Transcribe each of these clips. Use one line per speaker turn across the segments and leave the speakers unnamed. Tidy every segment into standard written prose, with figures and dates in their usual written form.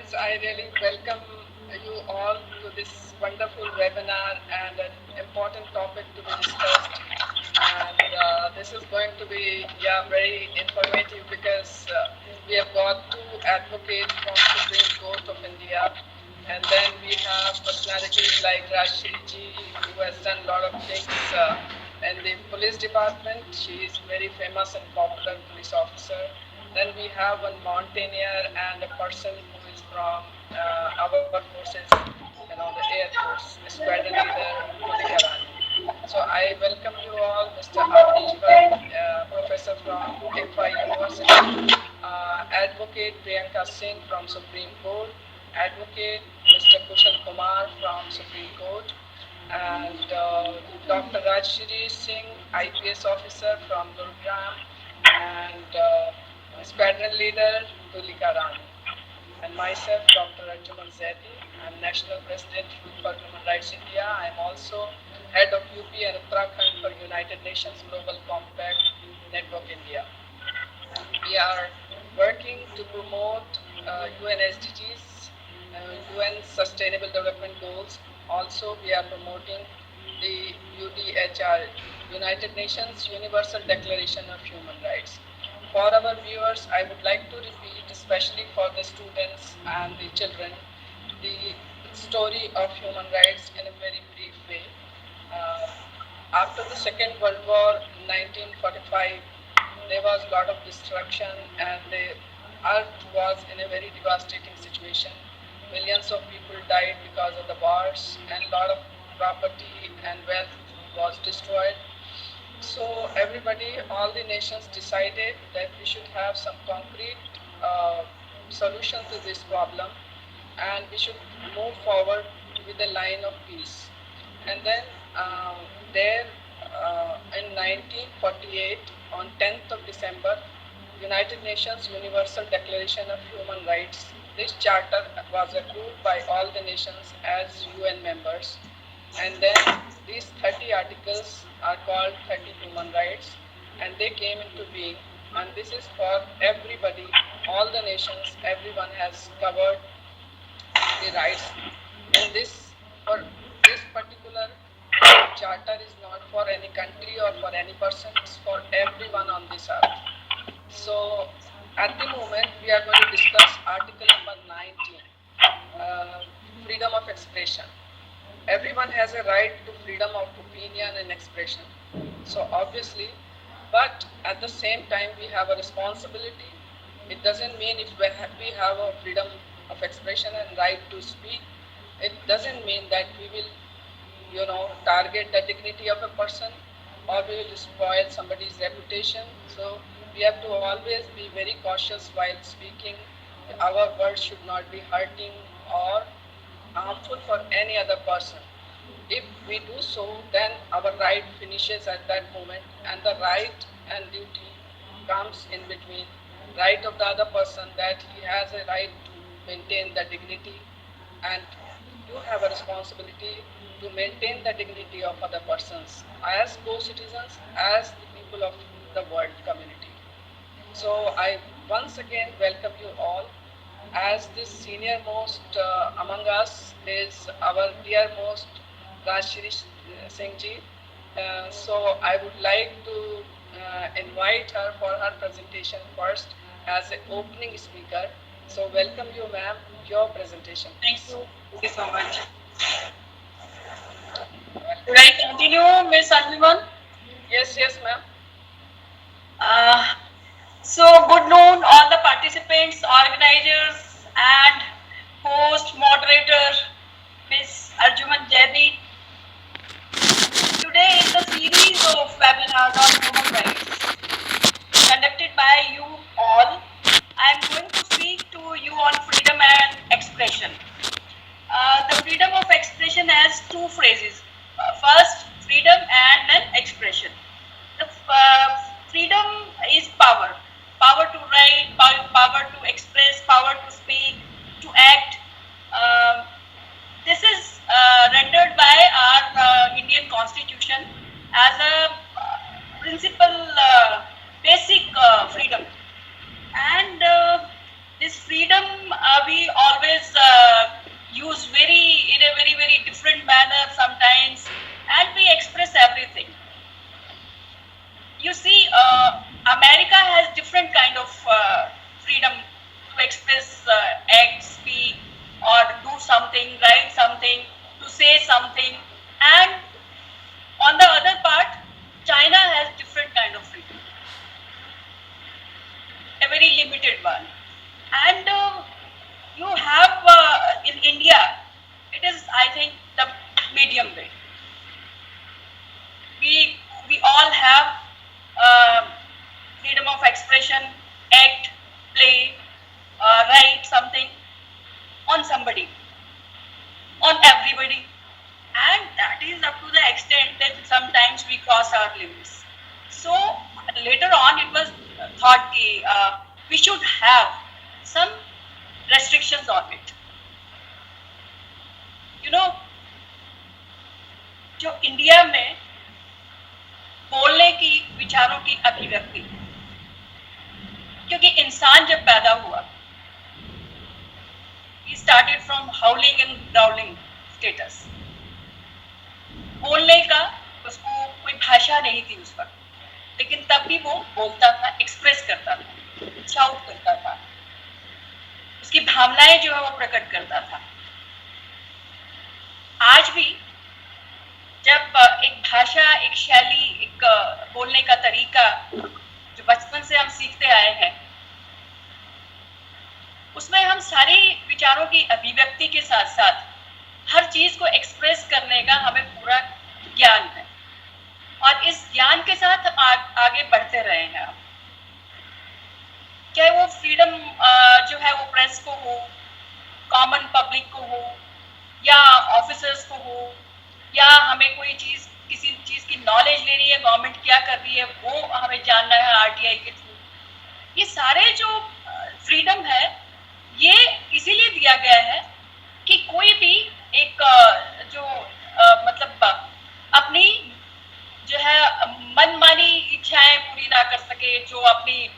friends, I really welcome you all to this wonderful webinar and an important topic to be discussed. And this is going to be, very informative because we have got two advocates from Supreme Court of India, and then we have personalities like Rashid ji, who has done a lot of things in the police department. She is very famous and popular police officer. Then we have one mountaineer and a person who is from our forces, the Air Force, the squadron leader, Tulika Rani. So I welcome you all, Mr. Avnish Bhatt, professor from FI University, Advocate Priyanka Singh from Supreme Court, Advocate Mr. Kushal Kumar from Supreme Court, and Dr. Rajshri Singh, IPS officer from Gurugram, and squadron leader Tulika Rani, and myself, Dr. Arjuman Zaidi. I'm National President for Human Rights India. I'm also head of UP and Uttarakhand for United Nations Global Compact Network India. We are working to promote UN SDGs, UN Sustainable Development Goals. Also, we are promoting the UDHR, United Nations Universal Declaration of Human Rights. For our viewers, I would like to repeat, especially for the students and the children, the story of human rights in a very brief way. Uh, After the Second World War in 1945, there was a lot of destruction and the earth was in a very devastating situation. Millions of people died because of the wars and a lot of property and wealth was destroyed. So everybody, all the nations decided that we should have some concrete uh, solution to this problem, and we should move forward with the line of peace. And then there in 1948, on 10th of December, United Nations Universal Declaration of Human Rights. This charter was approved by all the nations as UN members, and then these 30 articles are called 30 human rights, and they came into being. And this is for everybody, all the nations, everyone has covered the rights. And this for this particular charter is not for any country or for any person, it's for everyone on this earth. So at the moment we are going to discuss article number 19, uh, freedom of expression. Everyone has a right to freedom of opinion and expression. So obviously, but at the same time we have a responsibility. It doesn't mean if we have a freedom of expression and right to speak, it doesn't mean that we will, target the dignity of a person or we will spoil somebody's reputation. So we have to always be very cautious while speaking. Our words should not be hurting or harmful for any other person. If we do so, then our right finishes at that moment, and the right and duty comes in between. Right of the other person, that he has a right to maintain the dignity, and you have a responsibility to maintain the dignity of other persons as co-citizens, as the people of the world community. So I once again welcome you all. As this senior most among us is our dear most Rajshri Singh ji. So I would like to invite her for her presentation first as an opening speaker. So welcome you, ma'am. Your presentation,
Thank
please.
you. Thank you so much. Should I continue, Miss Anjuman?
Yes, ma'am.
Uh, so, good noon, all the participants, organizers, and host, moderator, Miss Arjuman Jedi. Today is the series of webinars on human rights conducted by you all. I am going to speak to you on freedom and expression. The freedom of expression has two phrases. First, freedom, and then expression. The freedom is power. Power to write, power to express, power to speak, to act. This is rendered by our Indian Constitution as a principal very limited one. And you have in India, it is, I think, the medium way. We all have freedom of expression, act, play, write something on somebody, on everybody, and that is up to the extent that sometimes we cross our limits. So later on, it was thought that we should have some restrictions on it. You know, जो India में बोलने की, विचारों की अभिव्यक्ति, क्योंकि इंसान जब पैदा हुआ, he started from howling and growling status. बोलने का उसको कोई भाषा नहीं थी उस वक्त, लेकिन तब भी वो बोलता था, एक्सप्रेस करता था, शाउट करता था, उसकी भावनाएं जो है वो प्रकट करता था. आज भी जब एक भाषा, एक शैली, एक बोलने का तरीका जो बचपन से हम सीखते आए हैं, उसमें हम सारी विचारों की अभिव्यक्ति के साथ साथ हर चीज को एक्सप्रेस करने का हमें पूरा ज्ञान है, और इस ज्ञान के साथ हम आगे बढ़ते रहे हैं. चाहे वो फ्रीडम जो है वो प्रेस को हो, कॉमन पब्लिक को हो, या ऑफिसर्स को हो, या हमें कोई चीज, किसी चीज की नॉलेज लेनी है, गवर्नमेंट क्या कर रही है वो हमें जानना है आरटीआई के थ्रू. ये सारे जो फ्रीडम है ये इसीलिए दिया गया है कि कोई भी एक जो मतलब अपनी जो है मनमानी इच्छाएं पूरी ना कर सके, जो अपनी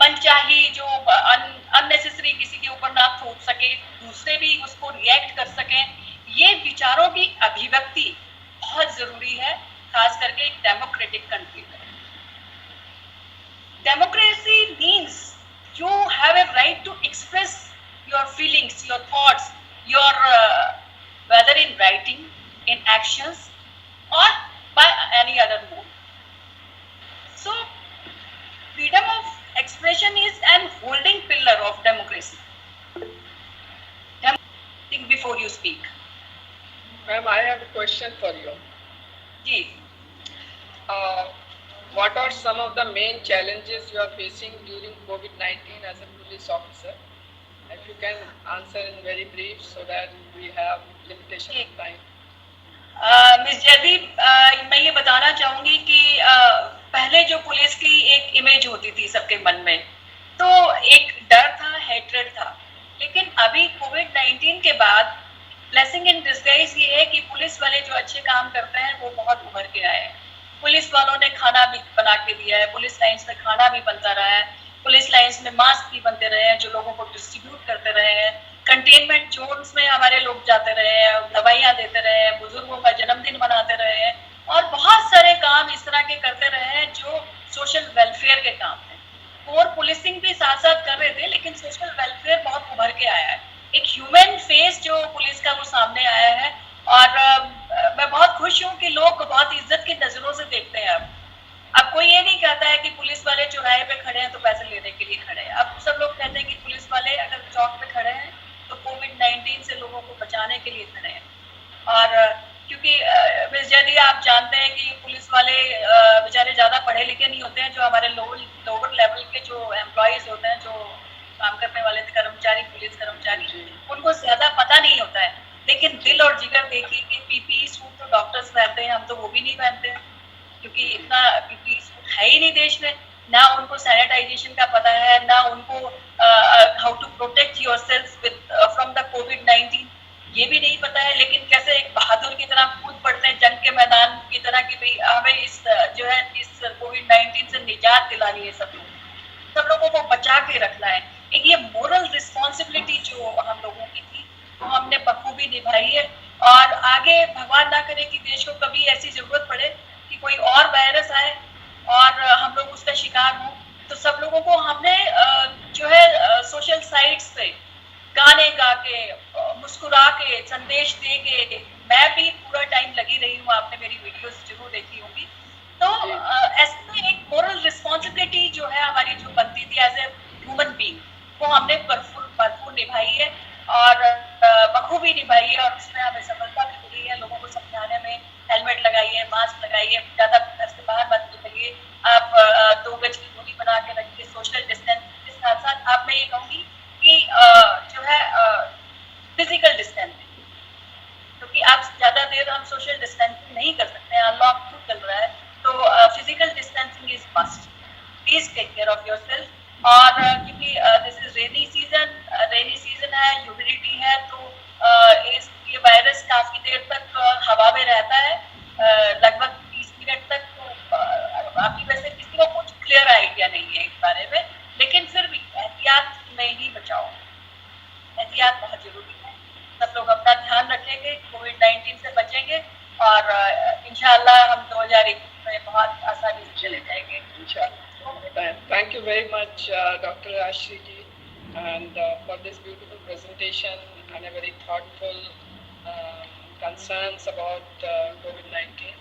मनचाही, जो अननेसेसरी किसी के ऊपर ना थोप सके, दूसरे भी उसको रिएक्ट कर सकें. ये विचारों की अभिव्यक्ति बहुत जरूरी है, खास करके एक डेमोक्रेटिक कंट्री में. Democracy means you have a right to express your feelings, your thoughts, your whether in writing, in actions, or by any other mode. So, freedom of expression is an holding pillar of democracy. Think before you speak.
Ma'am, I have a question for you.
Ji.
What are some of the main challenges you are facing during COVID-19 as a police officer? If you can answer in very brief so that we have limitation of time.
Miss Jaideep, मैं ये बताना चाहूंगी कि पहले जो police की एक image होती थी सबके मन में, तो एक डर था, हेट्रेड था. लेकिन अभी कोविड-19 के बाद ब्लेसिंग इन डिस्गाइज ये है कि पुलिस वाले जो अच्छे काम करते हैं वो बहुत उभर के आए हैं. पुलिस वालों ने खाना भी बना के दिया है, पुलिस लाइन्स में खाना भी बनता रहा है, पुलिस लाइन्स में मास्क भी बनते रहे हैं जो लोगों को डिस्ट्रीब्यूट करते रहे हैं, कंटेनमेंट जोन्स में हमारे लोग जाते रहे हैं, दवाइयाँ देते रहे हैं, बुजुर्गों का जन्मदिन मनाते रहे हैं, और बहुत सारे काम इस तरह के करते रहे हैं जो सोशल वेलफेयर के काम हैं. कोर पुलिसिंग भी साथ साथ कर रहे थे, लेकिन सोशल वेलफेयर बहुत उभर के आया है. एक ह्यूमन फेस जो पुलिस का वो सामने आया है, और मैं बहुत खुश हूँ कि लोग बहुत इज्जत की नजरों से देखते हैं. अब कोई ये नहीं कहता है कि पुलिस वाले चौराहे पे खड़े हैं तो पैसे लेने के लिए खड़े हैं. अब सब लोग कहते हैं कि पुलिस वाले अगर चौक पे खड़े हैं तो कोविड-19 से लोगों को बचाने के लिए खड़े हैं. और क्योंकि मिस जयदी, आप जानते हैं कि पुलिस वाले बेचारे ज्यादा पढ़े लिखे नहीं होते हैं. जो हमारे लोअर लेवल के जो एम्प्लॉयज होते हैं, जो काम करने वाले कर्मचारी, पुलिस कर्मचारी, उनको ज्यादा पता नहीं होता है. लेकिन दिल और जिगर देखिए कि पीपीई सूट तो डॉक्टर्स पहनते हैं, हम तो वो भी नहीं पहनते हैं, क्योंकि इतना पीपीई सूट है ही नहीं देश में. ना उनको सैनिटाइजेशन का पता है, ना उनको how to protect yourself with from the कोविड-19 ये भी नहीं पता है. लेकिन कैसे एक बहादुर की तरह कूद पड़ते हैं जंग के मैदान की तरह कि भाई हमें इस जो है इस कोविड-19 से निजात दिलानी है, सब लोगों को बचा के रखना है. एक ये मोरल रिस्पॉन्सिबिलिटी जो हम लोगों की थी वो हमने बखूबी निभाई है. और आगे भगवान ना करे कि देश को कभी ऐसी जरूरत पड़े कि कोई और वायरस आए और हम लोग उसका शिकार हों, तो सब लोगों को हमने जो है सोशल साइट्स पे गाने गा के, मुस्कुरा के, संदेश दे के, मैं भी पूरा टाइम लगी रही हूँ. आपने मेरी वीडियोस जरूर देखी होगी. तो ऐसे में एक मोरल रिस्पॉन्सिबिलिटी जो है हमारी जो बनती थी एज ए ह्यूमन बीइंग, वो हमने भरपूर भरपूर निभाई है और बखूबी निभाई है, और उसमें हमें सफलता भी मिली है। लोगों को समझाने में, हेलमेट लगाइए, मास्क लगाइए, ज्यादा घर से बाहर मत निकलिए, आप 2 गज की दूरी बना के रखिए, सोशल डिस्टेंस के साथ साथ आप, मैं ये कहूंगी कि जो है फिजिकल डिस्टेंसिंग, क्योंकि आप ज्यादा देर हम सोशल डिस्टेंसिंग नहीं कर सकते हैं, लॉकडाउन चल रहा है, तो physical distancing is must. Please take care of yourself. और क्योंकि दिस इज रेनी सीजन है, ह्यूमिडिटी है, तो ये वायरस काफी देर तक हवा में रहता है, लगभग 30 मिनट तक। तो अभी वैसे किसी को कुछ क्लियर आइडिया नहीं है इस बारे में, लेकिन फिर भी एहतियात में ही बचाओ, एहतियात बहुत जरूरी है। सब लोग अपना ध्यान रखेंगे, कोविड-19 से बचेंगे, और इंशाल्लाह हम 2021 में बहुत आसानी से चले जाएंगे।
Thank you very much, Dr. Ashri ji, and for this beautiful presentation and a very thoughtful concerns about COVID-19.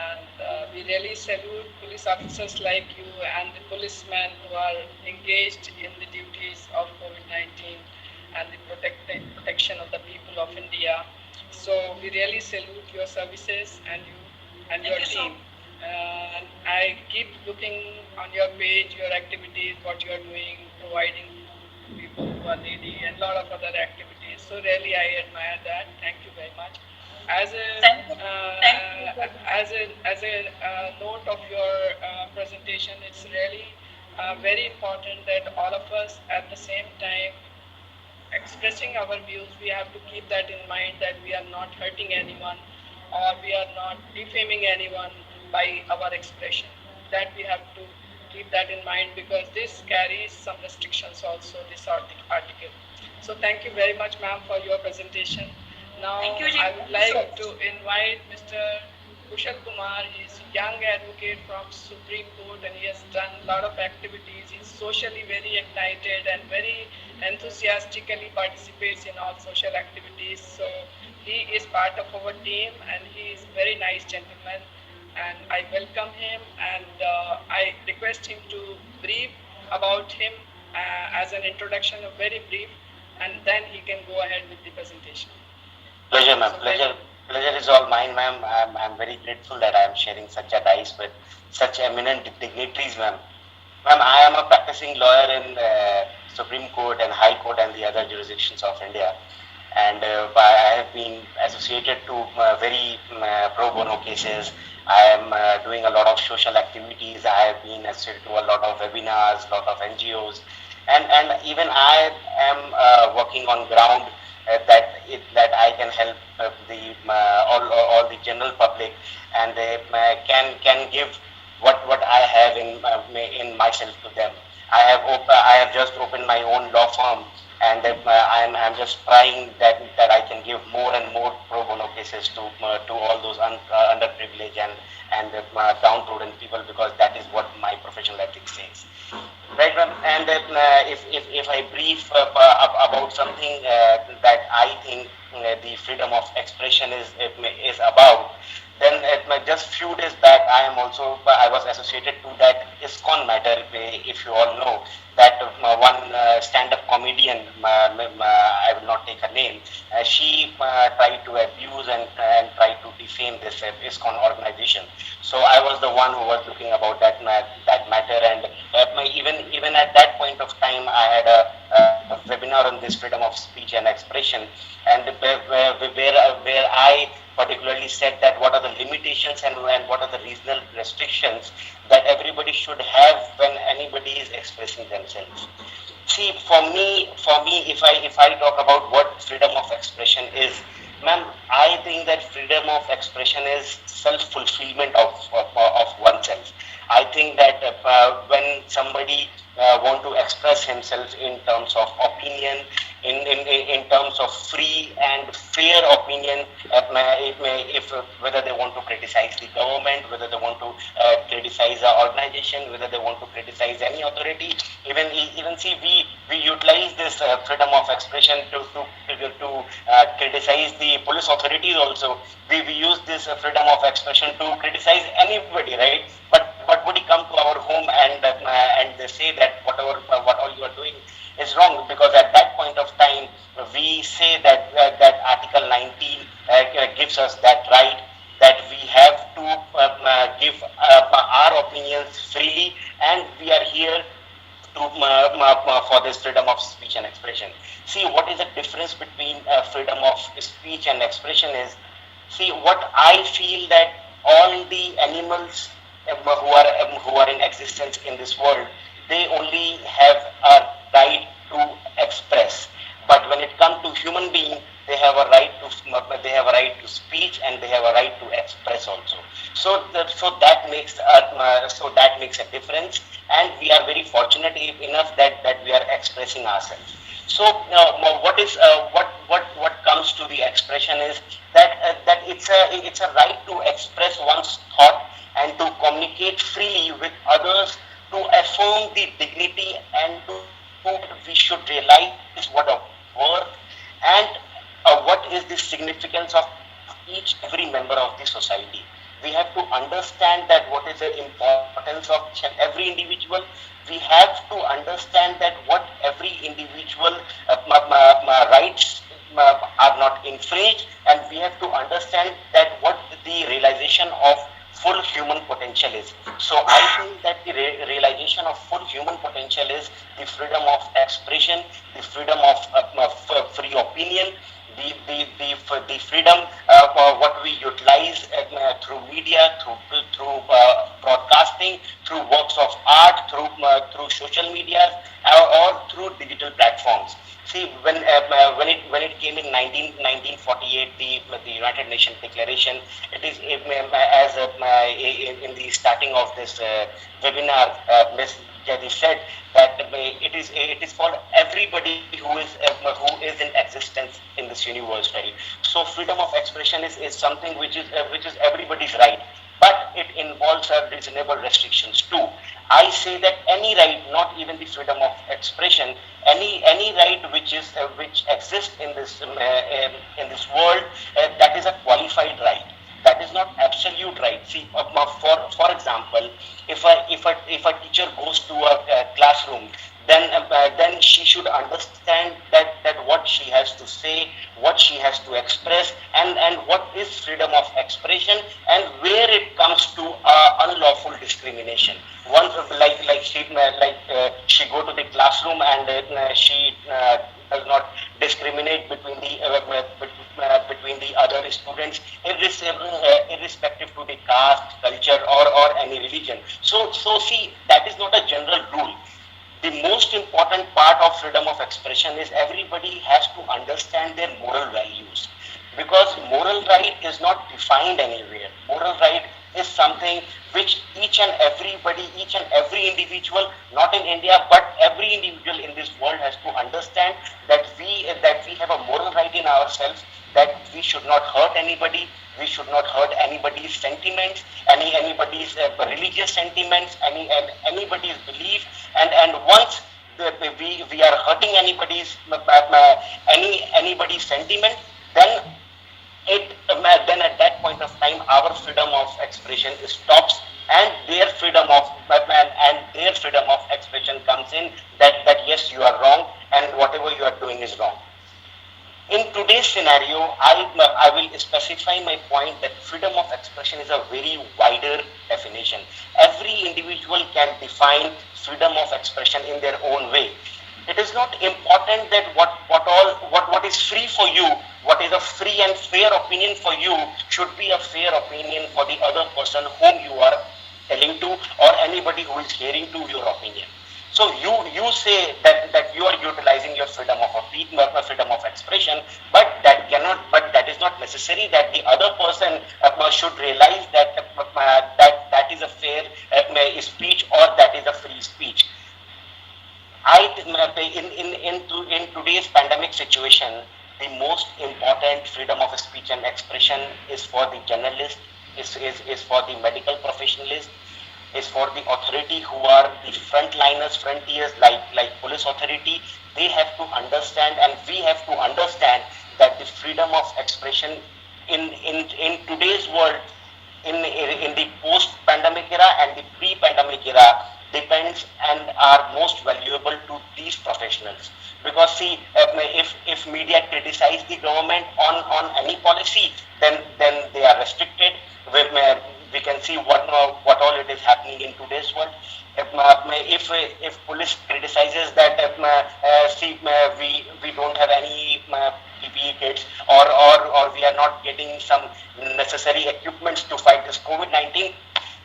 And we really salute police officers like you and the policemen who are engaged in the duties of COVID-19 and the protection of the people of India. So we really salute your services and you and your team. And I keep looking on your page, your activities, what you are doing, providing people who are needy, and a lot of other activities. So really, I admire that. Thank you very much. As a note of your presentation, it's really very important that all of us at the same time expressing our views, we have to keep that in mind, that we are not hurting anyone or we are not defaming anyone by our expression. That we have to keep that in mind, because this carries some restrictions also, this article. So thank you very much, ma'am, for your presentation. Now I would like to invite Mr. Kushal Kumar. He is a young advocate from Supreme Court and he has done a lot of activities. He is socially very ignited and very enthusiastically participates in all social activities. So he is part of our team and he is a very nice gentleman, and I welcome him, and I request him to brief about him as an introduction, a very brief, and then he can go ahead with the presentation.
Pleasure, ma'am. Pleasure is all mine, ma'am. I'm very grateful that I am sharing such a dice with such eminent dignitaries, ma'am. Ma'am, I am a practicing lawyer in Supreme Court and High Court and the other jurisdictions of India. And I have been associated to very pro bono cases. I am doing a lot of social activities. I have been associated to a lot of webinars, a lot of NGOs. And even I am working on ground that I can help all the general public, and they can give what I have in myself to them. I have just opened my own law firm, and I'm just trying that I can give more and more pro bono cases to all those underprivileged and downtrodden people, because that is what my professional ethics says. Right, ma'am. And if I brief about something that I think the freedom of expression is about, then just few days back I was associated to that ISKCON matter. If you all know that one stand-up comedian, I will not take her name, she tried to abuse and tried to defame this ISKCON organization. So I was the one who was looking about that matter, and even at that point of time I had a webinar on this freedom of speech and expression, and where I particularly said that what are the limitations and what are the reasonable restrictions that everybody should have when anybody is expressing themselves. See, for me, if I talk about what freedom of expression is, ma'am, I think that freedom of expression is self-fulfillment of oneself. I think that when somebody want to express himself in terms of opinion, in terms of free and fair opinion, if whether they want to criticize the government, whether they want to criticize an organization, whether they want to criticize any authority, even see we utilize this freedom of expression to criticize the police authorities also. We use this freedom of expression to criticize anybody, right? But but would he come to our home and they say that what all you are doing is wrong, because at that point of time we say that that Article 19 gives us that right, that we have to give our opinions freely, and we are here to for this freedom of speech and expression. See, what is the difference between freedom of speech and expression is, see, what I feel that all the animals who are in existence in this world, they only have a right to express. But when it comes to human being, they have a right to speech, and they have a right to express also. So that makes a difference, and we are very fortunate enough that we are expressing ourselves. So what comes to the expression is that it's a right to express one's thought and to communicate freely with others, to affirm the dignity, and to we should realize what a worth and what is the significance of each every member of the society. We have to understand that what is the importance of each and every individual. We have to understand that what every individual rights are not infringed, and we have to understand that what the realization of full human potential is. So I think that the realization of full human potential is the freedom of expression, the freedom of free opinion, the freedom what we utilize through media, broadcasting, through works of art, through social media, or through digital platforms. See, when it came in 1948, the United Nations Declaration, it is as in the starting of this webinar, Ms. Jadi said that it is for everybody who is in existence in this universe, right? So freedom of expression is something which is everybody's right, but it involves reasonable restrictions too. I say that any right, not even the freedom of expression, any right which exists in this world, that is a qualified right. That is not absolute right. See, for example, if a teacher goes to a classroom, then she should understand that what she has to say, what she has to express, and what is freedom of expression, and where it comes to unlawful discrimination. One she go to the classroom, and she does not discriminate between the other students, irrespective to the caste, culture, or any religion. So see, that is not a general rule. The most important part of freedom of expression is everybody has to understand their moral values, because moral right is not defined anywhere. Moral right is something which each and every individual, not in India, but every individual in this world has to understand that we have a moral right in ourselves, that we should not hurt anybody, we should not hurt anybody's sentiments, anybody's religious sentiments, anybody's belief, and once we are hurting anybody's sentiment, then then at that point of time our freedom of expression stops, and their freedom of expression comes in, that yes, you are wrong, and whatever you are doing is wrong. In today's scenario, I will specify my point that freedom of expression is a very wider definition. Every individual can define freedom of expression in their own way. It is not important that what is free for you, what is a free and fair opinion for you, should be a fair opinion for the other person whom you are telling to, or anybody who is hearing to your opinion. So you say that you are utilizing your freedom of expression, but that is not necessary that the other person should realize that is a fair speech, or that is a free speech. In today's pandemic situation, the most important freedom of speech and expression is for the journalist, is for the medical professionalist, is for the authority who are the frontiers like police authority. They have to understand, and we have to understand, that the freedom of expression in today's world in the post-pandemic era and the pre-pandemic era depends and are most valuable to these professionals. Because see, if media criticize the government on any policy, then they are restricted. We can see what all it is happening in today's world. If police criticizes that see we don't have any PPE kits, or we are not getting some necessary equipments to fight this COVID-19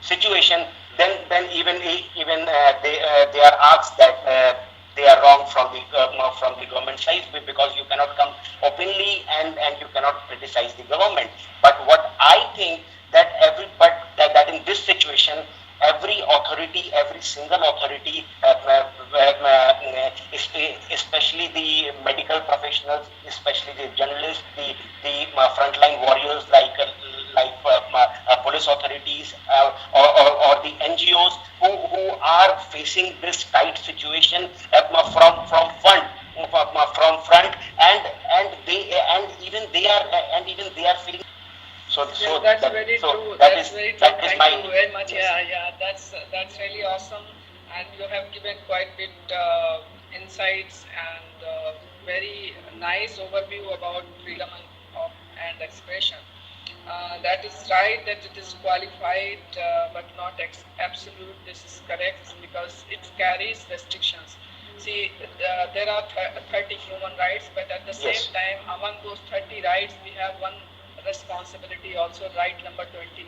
situation, then even they are asked that they are wrong from the government side, because you cannot come openly and you cannot criticize the government. But what I think that that in this situation, every authority, every single authority, especially the medical professionals, especially the journalists, the frontline warriors like police authorities, or the NGOs who are facing this tight situation from front, and even they are feeling.
Yes, that's very true. That's very true.
That is
Thank
my
you very much. Yeah. That's really awesome, and you have given quite bit insights and very nice overview about freedom and expression. That is right. That it is qualified, but not absolute. This is correct because it carries restrictions. See, there are 30 human rights, but at the same
yes.
time, among those 30 rights, we have one responsibility also, right number 29.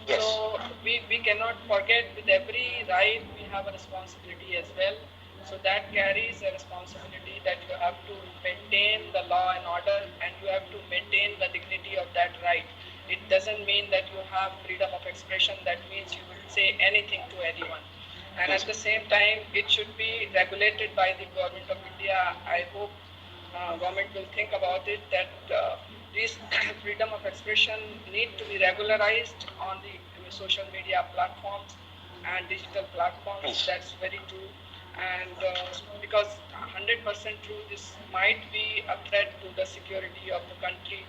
Yes.
So we cannot forget, with every right we have a responsibility as well. So that carries a responsibility that you have to maintain the law and order, and you have to maintain the dignity of that right. It doesn't mean that you have freedom of expression, that means you will say anything to anyone. And
Yes.
at the same time, it should be regulated by the government of India. I hope government will think about it, that this freedom of expression need to be regularized on the social media platforms and digital platforms.
Yes.
That's very true. And because 100% true, this might be a threat to the security of the country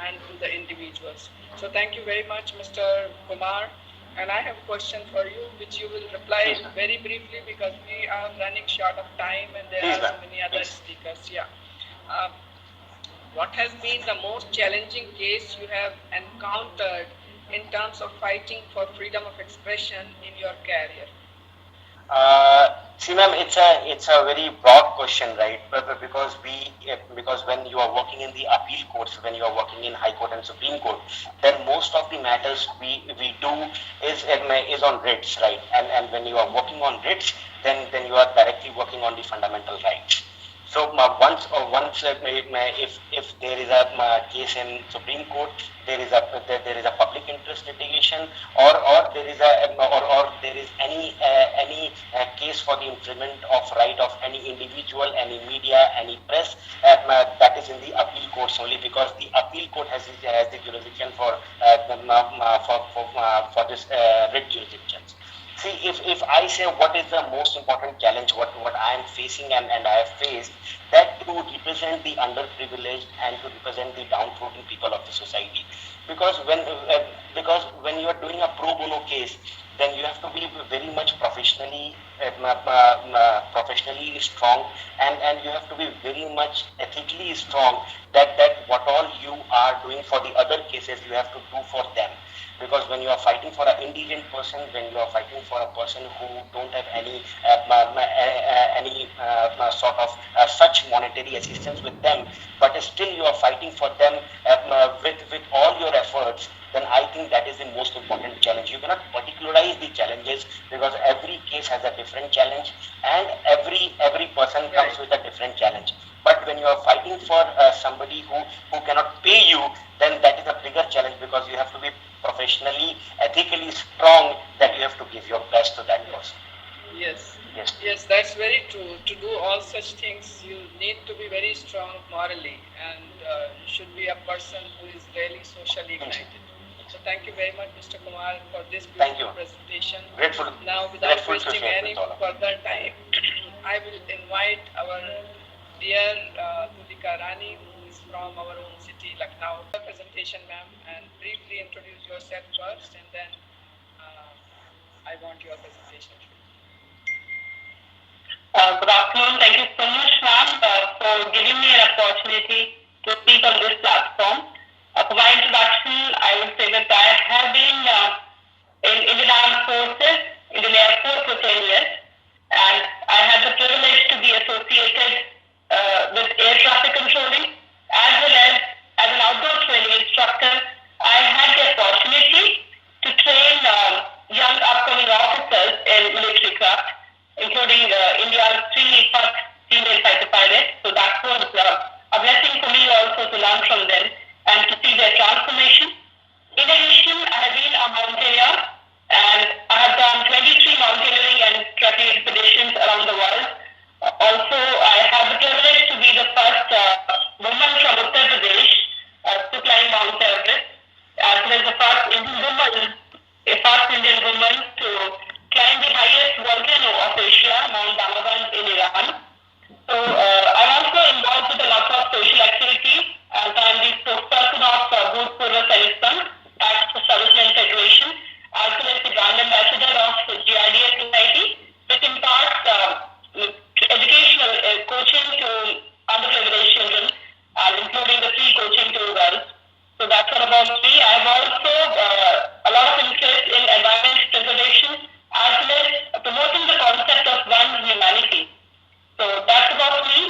and to the individuals. So thank you very much, Mr. Kumar. And I have a question for you, which you will reply
Please, ma'am.
very briefly, because we are running short of time and there
Please,
are so
ma'am.
many other
Please.
speakers. Yeah. Uh, what has been the most challenging case you have encountered in terms of fighting for freedom of expression in your career?
See, ma'am, it's a very broad question, right? Because when you are working in the appeal courts, when you are working in High Court and Supreme Court, then most of the matters we do is on writs, right? And when you are working on writs, then you are directly working on the fundamental rights. So if there is a case in Supreme Court, there is a public interest litigation, or there is there is any case for the infringement of right of any individual, any media, any press, that is in the appeal courts only, because the appeal court has the jurisdiction for this writ jurisdictions. See, if I say what is the most important challenge, what I am facing and I have faced, that to represent the underprivileged and to represent the downtrodden people of the society. Because when you are doing a pro bono case, then you have to be very much professionally strong, and you have to be very much ethically strong, that what all you are doing for the other cases, you have to do for them. Because when you are fighting for an indigent person, when you are fighting for a person who don't have any sort of such monetary assistance with them, but still you are fighting for them with all your efforts, then I think that is the most important challenge. You cannot particularize the challenges, because every case has a different challenge, and every person comes with a different challenge. But when you are fighting for somebody who cannot pay you, then that is a bigger challenge, because you have to be professionally, ethically strong, that you have to give your best to that person.
Yes.
Yes.
Yes, that's very true. To do all such things, you need to be very strong morally, and you should be a person who is really socially ignited. So thank you very much, Mr. Kumar, for this beautiful presentation.
Grateful.
Now, without
Grateful to
wasting
share
any
with all of
further time, I will invite our dear Tulika Rani, who is from from our own city, Lucknow. Presentation, ma'am, and briefly introduce yourself first, and then I want your presentation.
Good afternoon. Thank you so much, ma'am, for giving me an opportunity to speak on this platform. For my introduction, I would say that I have been in Indian Armed Forces, Indian Air Force for 10 years, and I had the privilege to be associated with air traffic controlling as well as an outdoor training instructor. I had the opportunity to train young upcoming officers in military craft, including India's three first female fighter pilots. So that was a blessing for me also to learn from them and to see their transformation. In addition, I have been a mountaineer and I have done 23 mountaineering and trekking expeditions around the world. Also, I have the privilege to be the first woman from Uttar Pradesh to climb Mount Everest, as well as the first Indian woman to climb the highest volcano of Asia, Mount Damavand in Iran. So I'm also involved with a lot of social activities as I'm the spokesperson of Bhutpurva Sanisthan at the Servicemen Federation, as well as the brand ambassador of GRDS Society, which imparts educational coaching to underprivileged children, including the free coaching to girls. So that's all about me. I have also a lot of interest in environment preservation as well as promoting the concept of one humanity. So that's about me.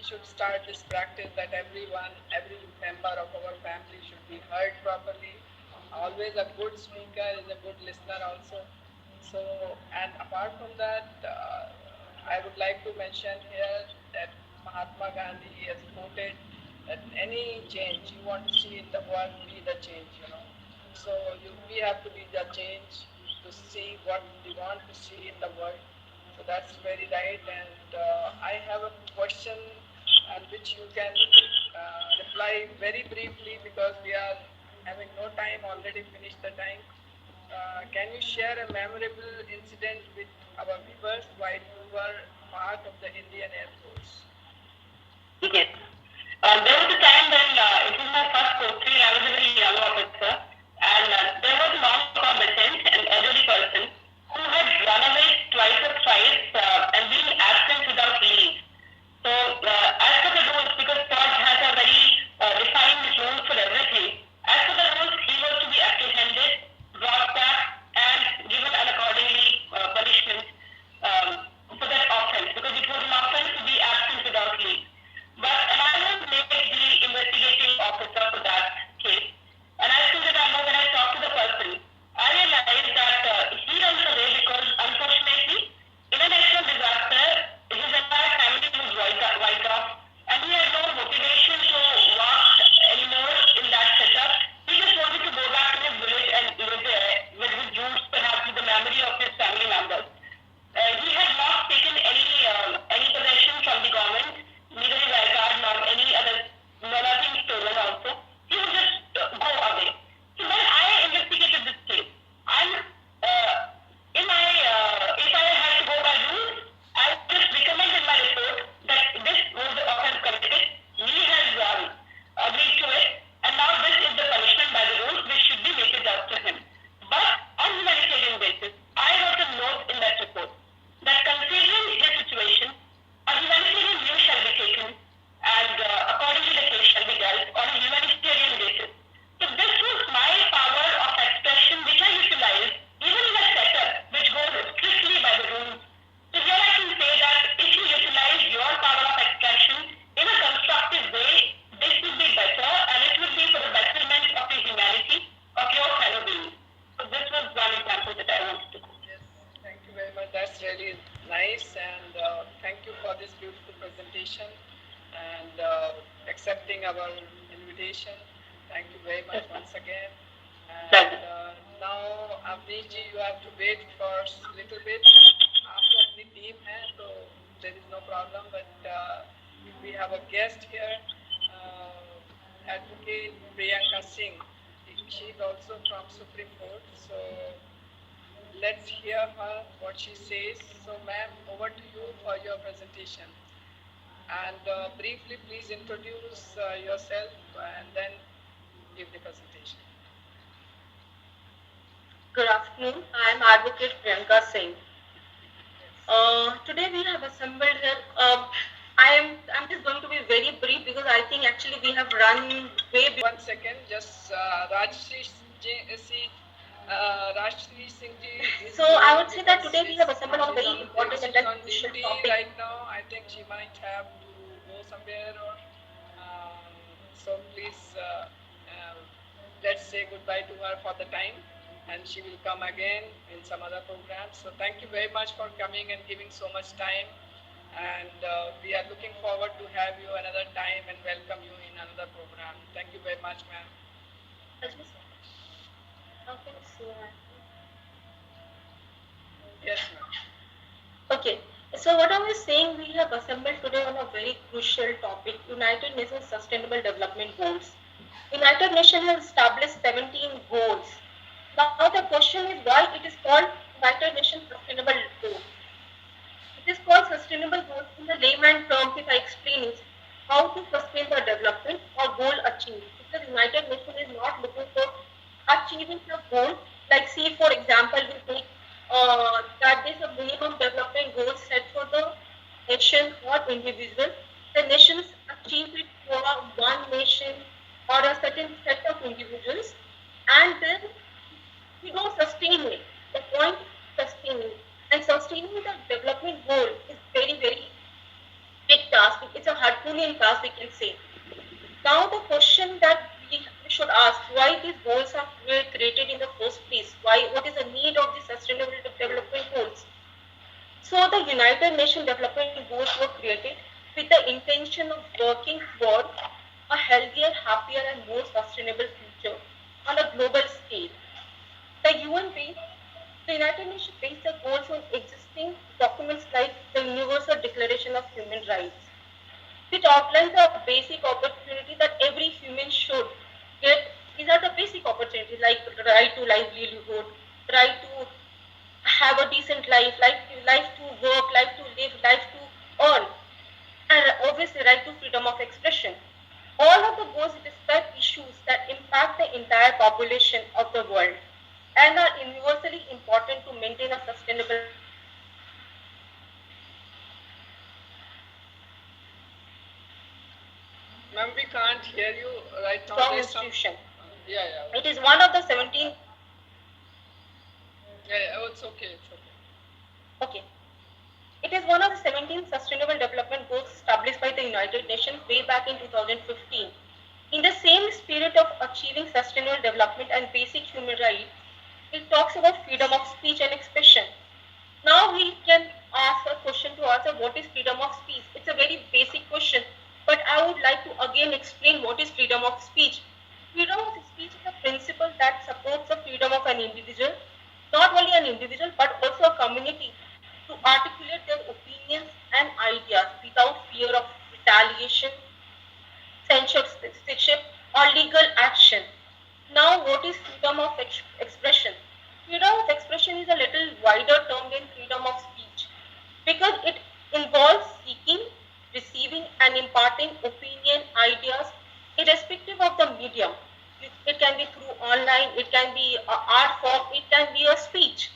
should start this practice that everyone, every member of our family should be heard properly. Always a good speaker is a good listener also. So, and apart from that, I would like to mention here that Mahatma Gandhi has quoted that any change you want to see in the world, be the change, you know. So we have to be the change to see what we want to see in the world. So that's very right. And I have a question and which you can reply very briefly because we are having no time, already finished the time. Can you share a memorable incident with our viewers while you were part of the Indian Air Force?
Yes. There was a time when it was my first posting. I was a very young officer, and there was a non-combatant, an elderly person, who had run away twice or thrice and been absent without leave. So, as per the rules, because Ford has a very defined rule for everything, as per the rules, he was to be apprehended, brought back, and given an accordingly punishment for that offense, because it was an offense to be absent without leave. But and I was made the investigating officer for that case. And I still remember when I talked to the person, I realized that he runs away because unfortunately, in a natural disaster, his entire family was wiped off, and he had no motivation to work anymore in that setup. He just wanted to go back to his village and live there with his roots, perhaps with the memory of his family members. He had not taken any possession from the government, neither his card nor any other, nothing stolen also. He would just go away. So when I investigated this case, I'm if I had to go by rules, I would just recommend in my report that this was the offense committed. He has agreed to it, and now this is the punishment by the rules which should be meted out to him. But on humanitarian basis, I wrote a note in that report that considering his situation, a humanitarian view shall be taken, and accordingly the case shall be dealt on a humanitarian basis. So this was my power of expression which I utilized even in a setup which goes strictly by the rules. So here I can say that if you utilize your power of expression in a constructive way, this will be better and it will be for the betterment of the humanity of your fellow beings. So this was one example that I wanted to give.
Yes, thank you very much. That's really nice, and thank you for this beautiful presentation and accepting our invitation. Thank you very much once again. And now, Avneet ji, you have to wait for a little bit. आपको अपनी team है, so there is no problem. But we have a guest here, Advocate Priyanka Singh. She is also from Supreme Court. So let's hear her what she says. So, ma'am, over to you for your presentation. And briefly, please introduce yourself and then give the presentation.
Good afternoon. I am Advocate Priyanka Singh. Today we have assembled here. I'm just going to be very brief because I think actually we have run way.
1 second, just Rajshri Singh ji.
So I would say that today we have assembled on a very important and
on
crucial
duty
topic.
right now. I think she might have to go somewhere, or so please let's say goodbye to her for the time, and she will come again in some other program. So thank you very much for coming and giving so much time, and we are looking forward to have you another time and welcome you in another program. Thank you very much, ma'am. Yes, ma'am.
Okay. So what I was saying, we have assembled today on a very crucial topic, United Nations Sustainable Development Goals. United Nations has established 17 goals. Now the question is why it is called United Nations Sustainable Goals. It is called Sustainable Goals in the layman terms. If I explain it, how to sustain the development or goal achieved. Because United Nations is not looking for achieving the goal. Like see, for example, we take that there is a minimum development goal set for the nation or individual. The nations achieve it for one nation or a certain set of individuals, and then we don't sustain it. The point is sustaining, and sustaining the development goal is very, very big task. asking, it's a Herculean task, we can say. Now the question that we should ask, why these goals are created in the first place? Why? What is the need of the Sustainable Development Goals? So the United Nations Development Goals were created with the intention of working toward a healthier, happier, and more sustainable future on a global scale. The UN based the United Nations based the goals on existing documents like the Universal Declaration of Human Rights, which outlines the basic opportunity that every human should get. These are the basic opportunities like right to livelihood, right to have a decent life, life to work, life to live, life to earn, and obviously right to freedom of expression. All of the goals describe issues that impact the entire population of the world and are universally important to maintain a sustainable
Ma'am, we can't hear you right now.
strong
There's some.
institution.
Yeah.
It is one of the 17.
Yeah. Oh, it's okay. It's okay.
Okay. It is one of the 17 Sustainable Development Goals established by the United Nations way back in 2015. In the same spirit of achieving sustainable development and basic human rights, it talks about freedom of speech and expression. Now we can ask a question to answer what is freedom of speech. It's a very basic question, but I would like to again explain what is freedom of speech. Freedom of speech is a principle that supports the freedom of an individual, not only an individual but also a community, to articulate their opinions and ideas without fear of retaliation, censorship, or legal action. Now, what is freedom of expression? Freedom of expression is a little wider term than freedom of speech because it involves seeking, receiving, and imparting opinion, ideas, irrespective of the medium. It can be through online, it can be a art form, it can be a speech.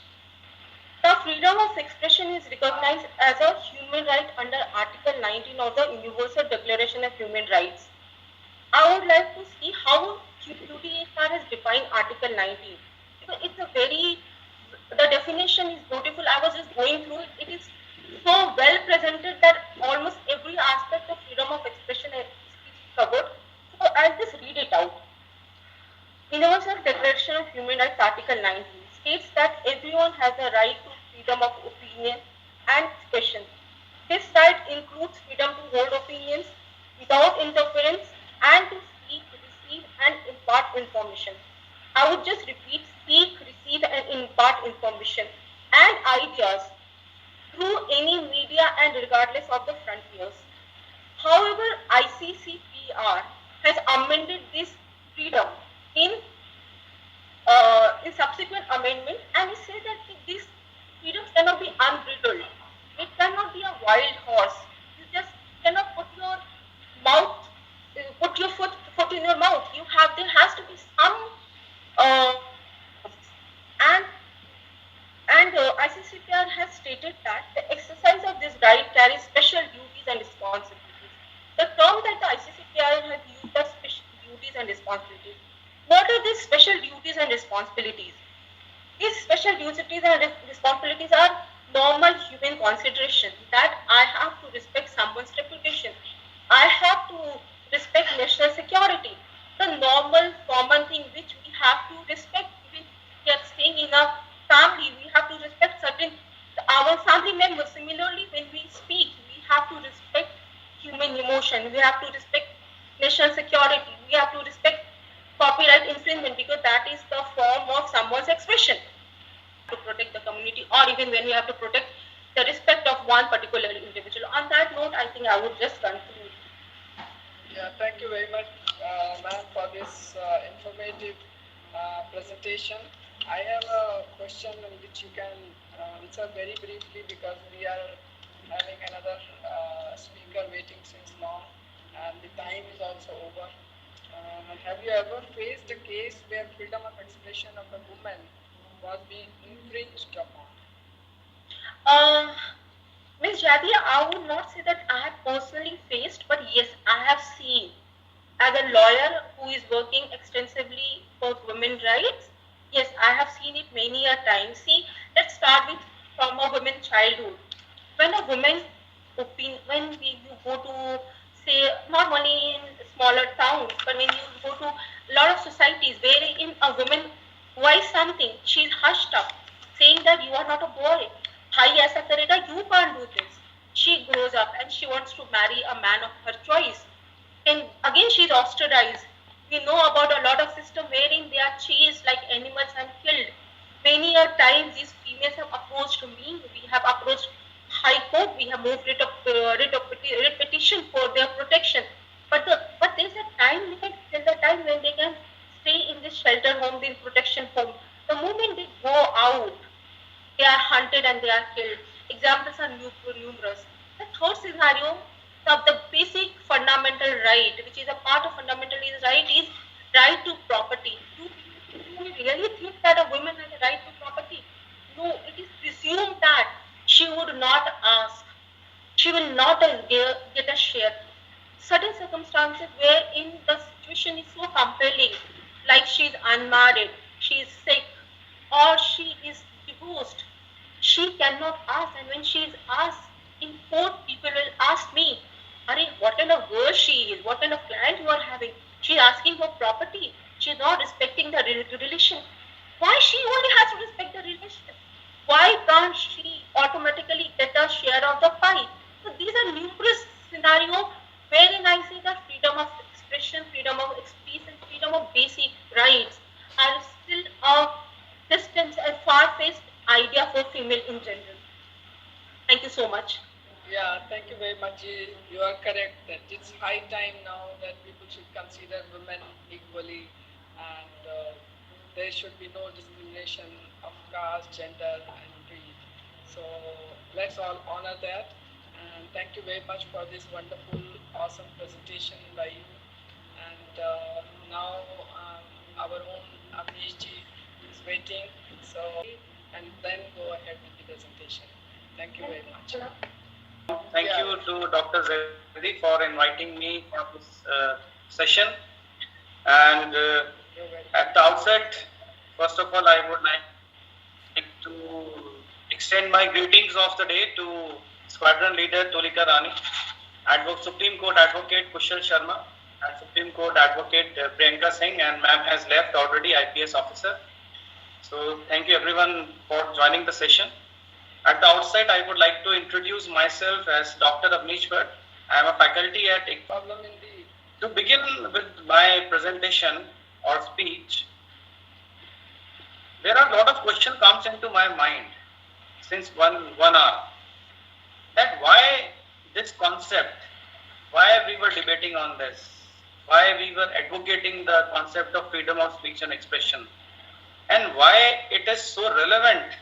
The freedom of expression is recognized as a human right under Article 19 of the Universal Declaration of Human Rights. I would like to see how QDSR has defined Article 19. Because it's a very, the definition is beautiful. I was just going through it. It is so well presented that almost every aspect of freedom of expression and speech is covered. So I'll just read it out. Universal Declaration of Human Rights Article 19 states that everyone has a right to freedom of opinion and expression. This right includes freedom to hold opinions without interference and to seek, receive, and impart information. I would just repeat: seek, receive, and impart information and ideas through any media and regardless of the frontiers. However, ICCPR has amended this freedom in subsequent amendment, and it says that these freedoms cannot be unbridled. It cannot be a wild horse. You just cannot mouth, put your foot in your mouth. There has to be some, uh, and ICCPR has stated that the exercise of this right carries special duties and responsibilities. The term that the ICCPR has used as special duties and responsibilities. What are these special duties and responsibilities? These special duties and responsibilities are normal human consideration that I have to respect someone's reputation. I have to respect national security. The normal common thing which we have to respect when we are staying in a family, we have to respect certain our family members. Similarly, when we speak, we have to respect human emotion. We have to respect national security. We have to respect copyright infringement because that is the form of someone's expression to protect the community, or even when we have to protect the respect of one particular individual. On that note, I think I would just conclude.
Yeah, thank you very much, ma'am, for this informative presentation. I have a question which you can answer very briefly because we are having another speaker waiting since long and the time is also over. Have you ever faced a case where freedom of expression of a woman was being infringed upon?
Uh, Ms. Jadia, I would not say that I have personally faced, but yes, I have seen. As a lawyer who is working extensively for women rights, yes, I have seen it many a time. See, let's start with from a woman childhood. When a woman when you go to, say, not only in smaller towns, but when you go to a lot of societies wherein a woman voice something, she's hushed up, saying that you are not a boy. Hi, aisa karega, you can't do this. She grows up and she wants to marry a man of her choice. And again, she's ostracized. We know about a lot of system wherein they are chased like animals and killed. Many a times these females have approached me. We have approached High Court. We have moved writ petition for their protection. But there's a time limit. There's a time when they can stay in this shelter home, this protection home. The moment they go out, they are hunted and they are killed. Examples are numerous. The third scenario of the basic fundamental right, which is a part of fundamental is right to property. Do we really think that a woman has a right to property? No, it is presumed that she would not ask. She will not get a share. Certain circumstances wherein the situation is so compelling, like she is unmarried, she is sick, or she is divorced, she cannot ask. And when she is asked in court, people will ask me, Are, what kind of girl she is, what kind of client you are having. She is asking for property. She is not respecting the relation. Why she only has to respect the relation? Why can't she automatically get a share of the pie? So these are numerous scenarios wherein I say that freedom of expression, freedom of speech, and freedom of basic rights are still a distant and far-fetched idea for female in general. Thank you so much.
Yeah, thank you very much. You are correct that it's high time now that people should consider women equally, and there should be no discrimination of caste, gender, and breed. So let's all honor that. And thank you very much for this wonderful, awesome presentation by you. And now our own Amnishji is waiting. So, and then go ahead with the presentation. Thank you very much.
Thank you to Dr. Zaidi for inviting me for this session. And at the outset, first of all, I would like to extend my greetings of the day to Squadron Leader Tulika Rani, Supreme Court Advocate Kushal Sharma, and Supreme Court Advocate Priyanka Singh, and ma'am has left already, IPS officer. So thank you everyone for joining the session. At the outset, I would like to introduce myself as Dr. Abneesh Bhatt. I am a faculty at
Problem indeed.
To begin with my presentation or speech, there are a lot of questions comes into my mind since one hour. That why this concept, why we were debating on this, why we were advocating the concept of freedom of speech and expression, and why it is so relevant,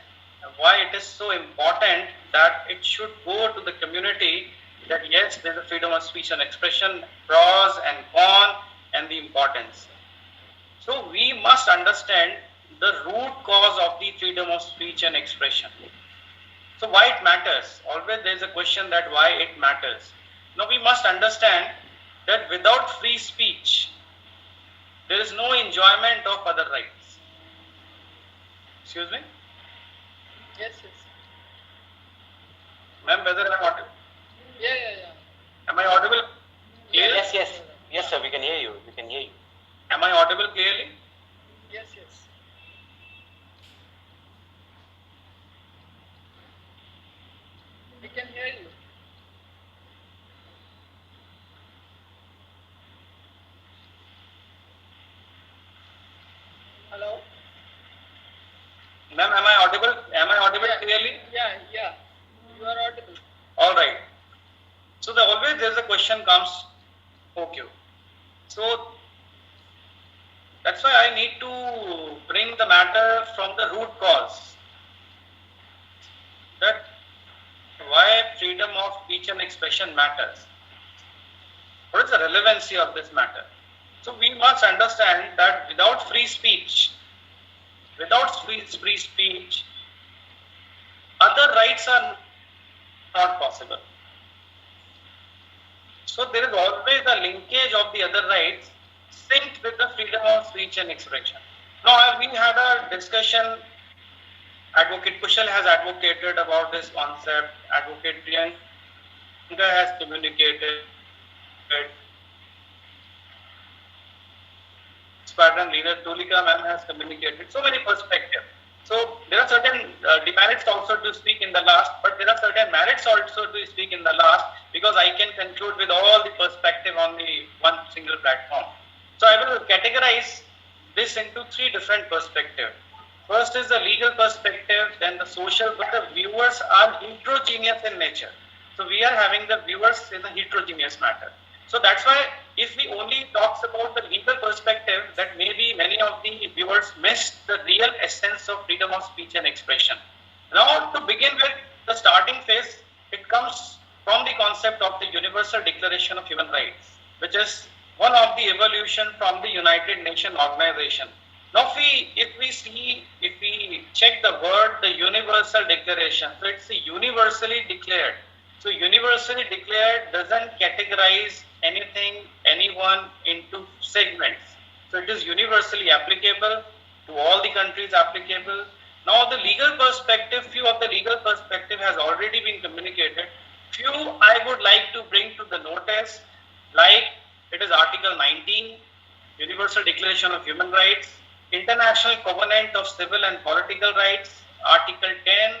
why it is so important that it should go to the community that yes, there is a freedom of speech and expression, pros and cons, and the importance. So we must understand the root cause of the freedom of speech and expression. So why it matters? Always there is a question that why it matters. Now we must understand that without free speech, there is no enjoyment of other rights. Excuse me?
Yes.
Ma'am, whether I am audible?
Yeah.
Am I audible clearly?
Yes, sir, we can hear you.
Am I audible clearly?
Yes. We can hear you. Hello?
Ma'am, am I audible? Clearly?
Yeah. You are audible.
All right. So always there is a question comes. Okay. So that's why I need to bring the matter from the root cause. That why freedom of speech and expression matters. What is the relevancy of this matter? So we must understand that without free speech, other rights are not possible. So there is always a linkage of the other rights synced with the freedom of speech and expression. Now we had a discussion, Advocate Kushal has advocated about this concept, Advocate Priyanka has communicated, squadron leader Tulika ma'am has communicated, so many perspectives. So there are certain demerits also to speak in the last, but there are certain merits also to speak in the last, because I can conclude with all the perspective on the one single platform. So I will categorize this into three different perspectives. First is the legal perspective, then the social, but the viewers are heterogeneous in nature. So we are having the viewers in a heterogeneous matter. So that's why if we only talks about the legal perspective, that maybe many of the viewers miss the real essence of freedom of speech and expression. Now to begin with, the starting phase, it comes from the concept of the Universal Declaration of Human Rights, which is one of the evolution from the United Nations Organization. Now if we check the word, the Universal Declaration, so it's universally declared. So universally declared doesn't categorize anyone into segments. So it is universally applicable to all the countries applicable. Now the legal perspective, few of the legal perspective has already been communicated. Few I would like to bring to the notice, like it is Article 19, Universal Declaration of Human Rights, International Covenant of Civil and Political Rights, Article 10,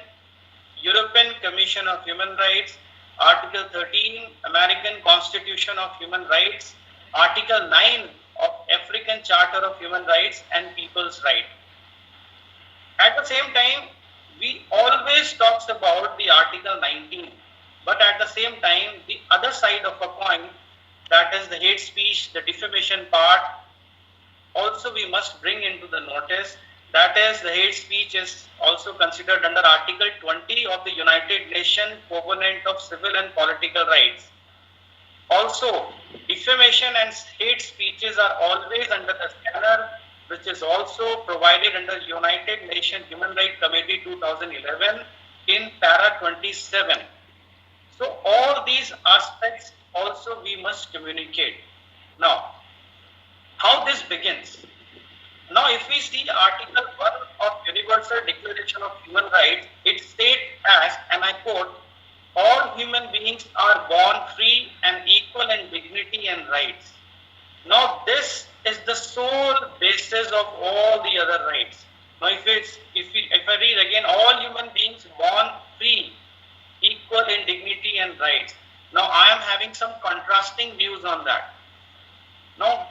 European Commission of Human Rights, Article 13, American Constitution of Human Rights, Article 9 of African Charter of Human Rights and People's Right. At the same time, we always talks about the Article 19, but at the same time, the other side of a coin, that is the hate speech, the defamation part, also we must bring into the notice. That is, the hate speech is also considered under Article 20 of the United Nations Covenant of Civil and Political Rights. Also, defamation and hate speeches are always under the scanner, which is also provided under United Nations Human Rights Committee 2011 in para 27. So all these aspects also we must communicate. Now, how this begins? Now, if we see Article 1 of Universal Declaration of Human Rights, it states as, and I quote, all human beings are born free and equal in dignity and rights. Now, this is the sole basis of all the other rights. Now, if I read again, all human beings born free, equal in dignity and rights. Now, I am having some contrasting views on that. Now,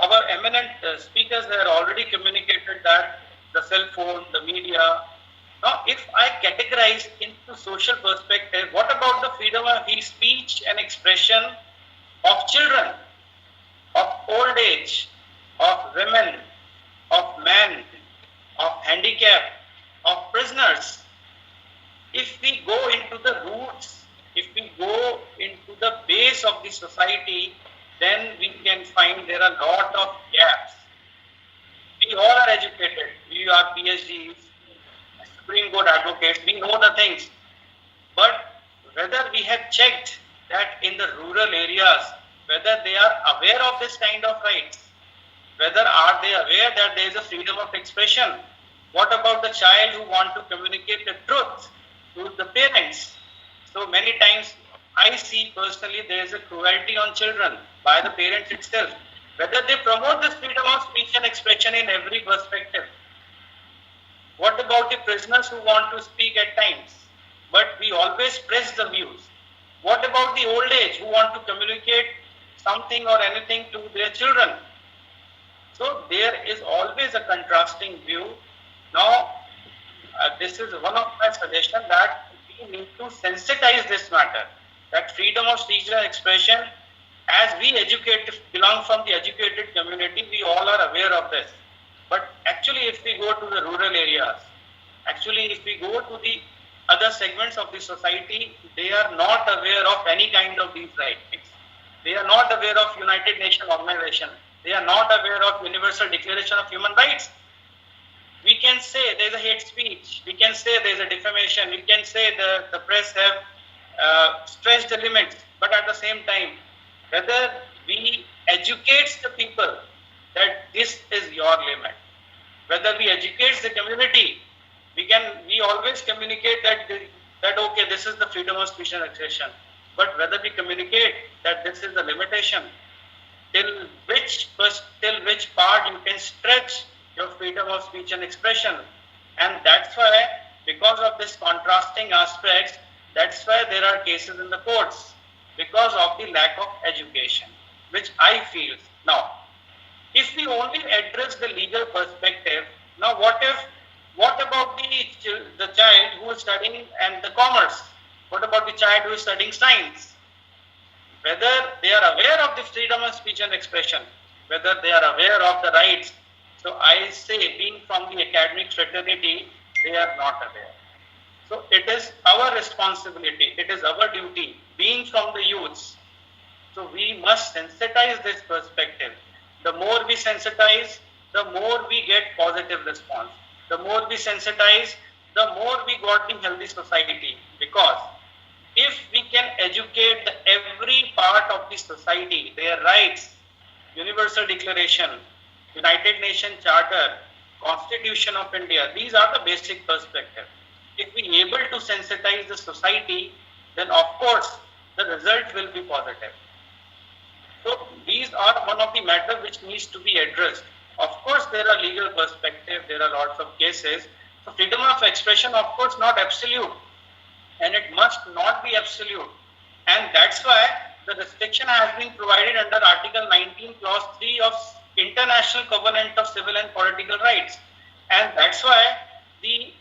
our eminent speakers have already communicated that the cell phone, the media. Now, if I categorize into social perspective, what about the freedom of speech and expression of children, of old age, of women, of men, of handicap, of prisoners? If we go into the roots, if we go into the base of the society, then we can find there are a lot of gaps. We all are educated. We are PhDs, Supreme Court advocates. We know the things. But whether we have checked that in the rural areas, whether they are aware of this kind of rights, whether are they aware that there is a freedom of expression? What about the child who want to communicate the truth to the parents? So many times I see personally there is a cruelty on children by the parents itself. Whether they promote this freedom of speech and expression in every perspective. What about the prisoners who want to speak at times? But we always press the views. What about the old age who want to communicate something or anything to their children? So there is always a contrasting view. Now, this is one of my suggestions, that we need to sensitize this matter. That freedom of speech and expression, as we belong from the educated community, we all are aware of this. But actually, if we go to the rural areas, if we go to the other segments of the society, they are not aware of any kind of these rights. They are not aware of United Nations Organization. They are not aware of Universal Declaration of Human Rights. We can say there is a hate speech. We can say there is a defamation. We can say the press have stretched the limits. But at the same time, whether we educate the people that this is your limit, whether we educate the community, we always communicate that okay, this is the freedom of speech and expression. but whether we communicate that this is a limitation, till which part you can stretch your freedom of speech and expression. And that's why, because of this contrasting aspects, that's why there are cases in the courts, because of the lack of education, which I feel. Now, if we only address the legal perspective, now what about the child who is studying and the commerce? What about the child who is studying science? Whether they are aware of the freedom of speech and expression, whether they are aware of the rights. So I say, being from the academic fraternity, they are not aware. So it is our responsibility, it is our duty, being from the youths. So we must sensitize this perspective. The more we sensitize, the more we get positive response. The more we sensitize, the more we got the healthy society. Because if we can educate every part of the society, their rights, Universal Declaration, United Nations Charter, Constitution of India, these are the basic perspective. If we able to sensitize the society, then of course the result will be positive. So these are one of the matters which needs to be addressed. Of course, there are legal perspective, there are lots of cases. So freedom of expression, of course, not absolute, and it must not be absolute. And that's why the restriction has been provided under Article 19, Clause 3 of International Covenant of Civil and Political Rights. And that's why the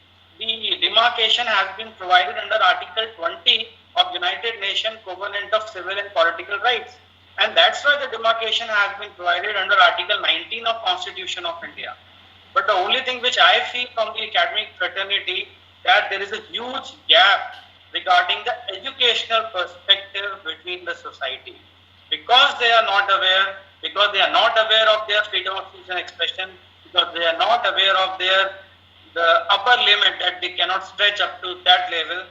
demarcation has been provided under Article 20 of United Nations Covenant of Civil and Political Rights. And that's why the demarcation has been provided under Article 19 of Constitution of India. But the only thing which I feel from the academic fraternity, that there is a huge gap regarding the educational perspective between the society. Because they are not aware, because they are not aware of their freedom of speech and expression, because they are not aware of the upper limit that they cannot stretch up to that level.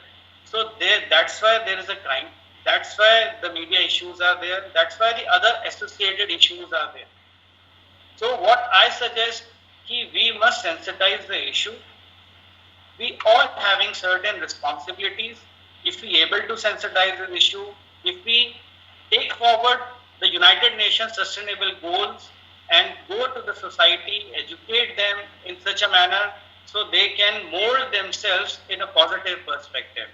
So that's why there is a crime. That's why the media issues are there. That's why the other associated issues are there. So what I suggest, we must sensitize the issue. We all having certain responsibilities. If we able to sensitize the issue, if we take forward the United Nations Sustainable Goals and go to the society, educate them in such a manner so they can mold themselves in a positive perspective.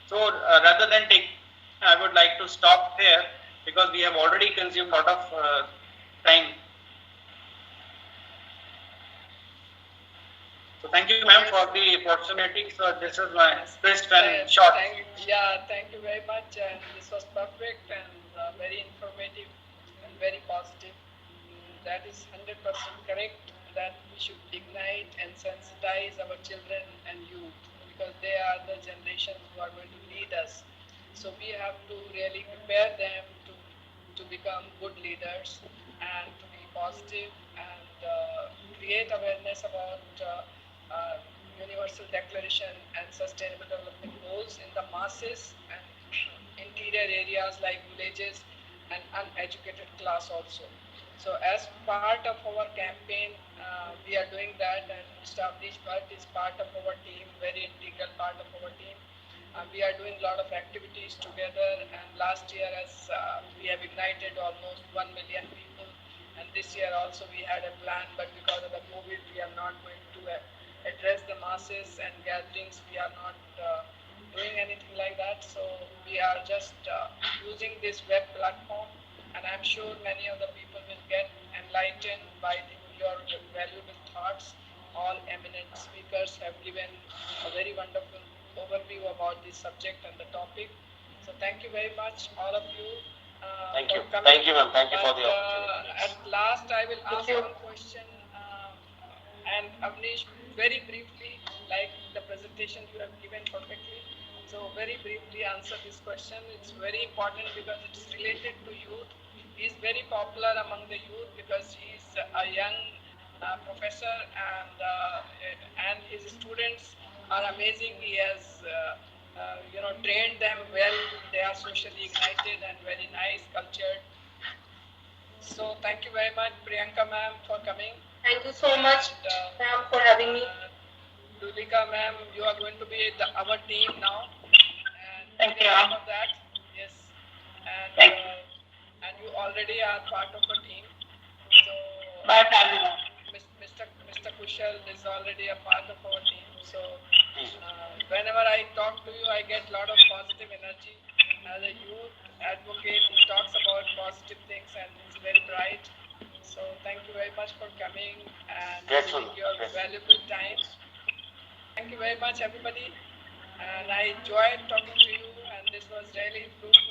So rather than I would like to stop here because we have already consumed a lot of time. So thank you, ma'am, for the opportunity. So this is my crisp and short.
Thank you very much. And this was perfect and very informative and very positive. That is 100% correct. That we should ignite and sensitize our children and youth because they are the generations who are going to lead us. So we have to really prepare them to become good leaders and to be positive and create awareness about Universal Declaration and Sustainable Development Goals in the masses and interior areas like villages and uneducated class also. So as part of our campaign, we are doing that, and Mr. Avnish Bhatt is part of our team, very integral part of our team. We are doing a lot of activities together, and last year as we have ignited almost 1 million people, and this year also we had a plan, but because of the COVID, we are not going to address the masses and gatherings. We are not doing anything like that, so we are just using this web platform, and I'm sure many of the people will get enlightened by your valuable thoughts. All eminent speakers have given a very wonderful overview about this subject and the topic. So thank you very much, all of you.
Thank you.
Coming.
Thank you, ma'am. Thank you for the opportunity.
At last, I will ask one question. And Avnish, very briefly, like the presentation you have given perfectly. So very briefly answer this question. It's very important because it's related to youth. He's very popular among the youth because he's a young professor and his students are amazing. He has trained them well. They are socially ignited and very nice, cultured. So thank you very much, Priyanka ma'am, for coming.
Thank you so much, ma'am, for having me.
Dulika ma'am, you are going to be our team now. And
Thank you.
For that, yes.
Thank you.
And you already are part of a team. So
Bye, Fabina.
Mr. Kushal is already a part of our team. So
Please.
whenever I talk to you, I get a lot of positive energy. As a youth advocate, he talks about positive things and he's very bright. So thank you very much for coming and
Grateful.
giving your
Grateful.
valuable time. Thank you very much, everybody. And I enjoyed talking to you, and this was really fruitful.